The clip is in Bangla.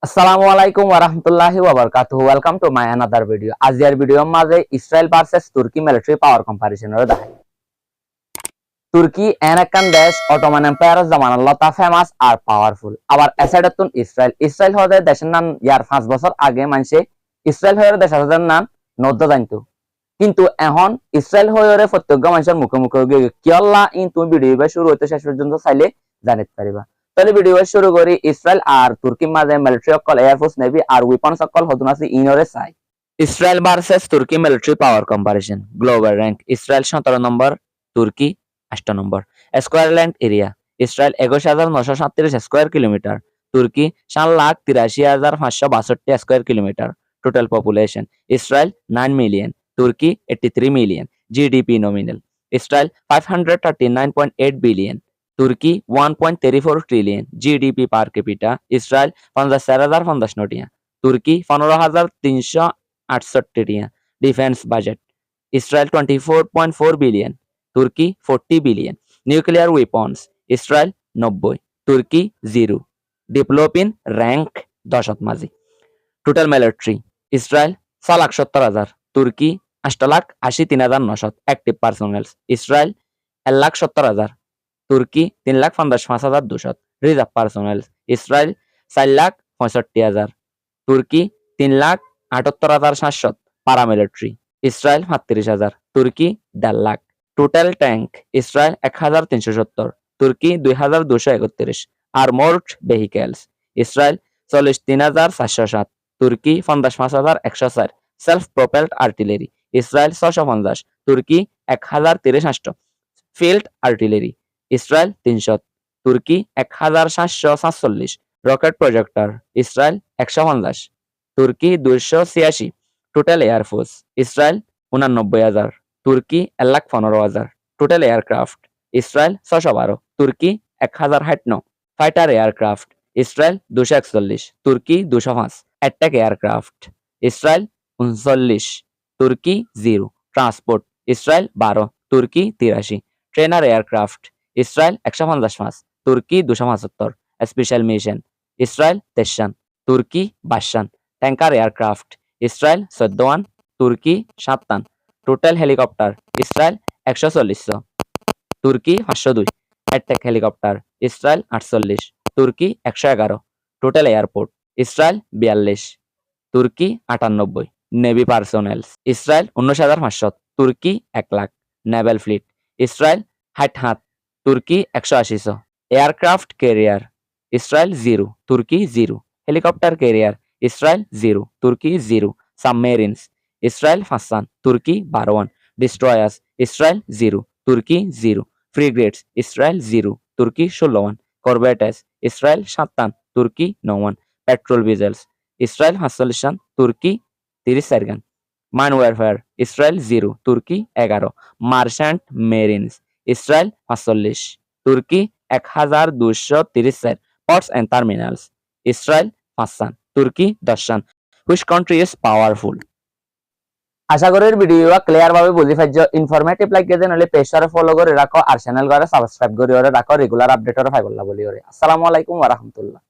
আসসালামু আলাইকুম ওয়া রাহমাতুল্লাহি ওয়া বারাকাতুহু। Welcome to my another video. আজিয়ার ভিডিওর মাঝে Israel versus Turkey military power কম্পারিজনের দেখাই। তুর্কি এন একখান দেশ অটোমান এম্পায়ারের জামানার লতা ফেমাস আর পাওয়ারফুল। আবার এসাইডতুন ইসরায়েল হতে দেশের নাম ইয়ার 5 বছর আগে মানুষে ইসরায়েল হয়ে দেশের নাম নদ্য জানতো। কিন্তু এখন ইসরায়েল হয়ে প্রত্যেক মানুষের মুখে মুখে গিয়ে কিয়ল্লা ইন তুমি ভিডিও শুরু হইতে শেষ পর্যন্ত চাইলে জানিতে পারিবা। তাহলে ভিডিও শুরু করি। ইসরায়েল আর তুর্কির মাঝে মিলিটারি অকল এয়ারফোর্স নেভি আর উইপন্স অকল হতুন আছে ইনরে চাই। Israel versus Turkey military power comparison. Global rank Israel 17 number, Turkey 8 number. Square land area Israel 21,937 square kilometre, Turkey 7,83,562 square kilometre. Total population Israel 9 million, Turkey 83 million. GDP nominal Israel 539.8 billion, Turkey 1.34 trillion. GDP per capita Israel 50,050 notia, Turkey 15,368 টিয়া। Defense budget Israel 24.4 billion, Turkey 40 billion. Nuclear weapons Israel 90, Turkey 0. Developing rank 10 মাঝি। Total military Israel 6,70,000, Turkey 8,83,900 active personnel, Israel 1,70,000, Turkey 3,55,200 reserve personnel, Israel 4,65,000, Turkey 3,78,700 paramilitary, Israel 38,000, Turkey 1.5 lakh. Total tank Israel 1,370, তুর্কি 2,231। আর্মোর্ড ভেহিকেলস ইসরায়েল 43,407, তুর্কি 55,104। সেলফ প্রপেলড আর্টিলারি ইসরায়েল 650, তুর্কি 1,063। ফিল্ড আর্টিলারি ইসরায়েল 300, তুর্কি 1,747। রকেট প্রজেক্টর ইসরায়েল 150, তুর্কি 286। টোটাল এয়ারফোর্স ইসরায়েল 89,000, তুর্কি 1,15,000। টোটাল এয়ারক্রাফট ইসরায়েল 612, তুর্কি 1,059। ফাইটার এয়ারক্রাফট ইসরায়েল 241, তুর্কি 205। অ্যাটাক এয়ারক্রাফট ইসরায়েল 39, তুর্কি 0। ট্রান্সপোর্ট ইসরায়েল 12, তুর্কি 83। ট্রেনার এয়ারক্রাফট ইসরায়েল 155, তুর্কি 275। স্পেশাল মিশন ইসরায়েল 23, তুর্কি 22। ট্যাঙ্কার এয়ারক্রাফট ইসরায়েল 14, তুর্কি 7। টোটাল হেলিকপ্টার ইসরায়েল 140, তুর্কি 502। অ্যাটাক হেলিকপ্টার ইসরায়েল 48, তুর্কি 111। টোটাল এয়ারপোর্ট ইসরায়েল 42, তুর্কি 98। নেভি পার্সোনেলস ইসরায়েল 19,500, তুর্কি 1 লাখ। নেভাল ফ্লিট ইসরায়েল 60, তুর্কি 180। এয়ারক্রাফট ক্যারিয়ার ইসরায়েল 0, তুর্কি 0। হেলিকপ্টার ক্যারিয়ার ইসরায়েল 0, তুর্কি 0। সাবমেরিনস ইসরায়েল 5, তুর্কি 12। ডিস্ট্রয়ার্স ইসরায়েল 0, তুর্কি 0। ফ্রিগেটস ইসরায়েল 0, তুর্কি 16। করভেটেস ইসরায়েল 7, তুর্কি 9। পেট্রোল ভিজেলস ইসরায়েল 45, তুর্কি 34। মাইন ওয়ারফেয়ার ইসরায়েল 0, তুর্কি 11। মার্চেন্ট মেরিনস ইসরায়েল 45, তুর্কি 1,234। Ports and terminals Israel 5, Turkey 10। Which country is powerful? আশা করি ভিডিও ক্লিয়ার ভাবে বুঝি পাইছো। ইনফরমেটিভ লাগে যেন হলে পেজটারে ফলো করে রাখো আর চ্যানেল করে সাবস্ক্রাইব করে রাখো। রেগুলার আপডেটরে পাইবলা বলি। আসসালামু আলাইকুম ওয়া রাহমাতুল্লাহ।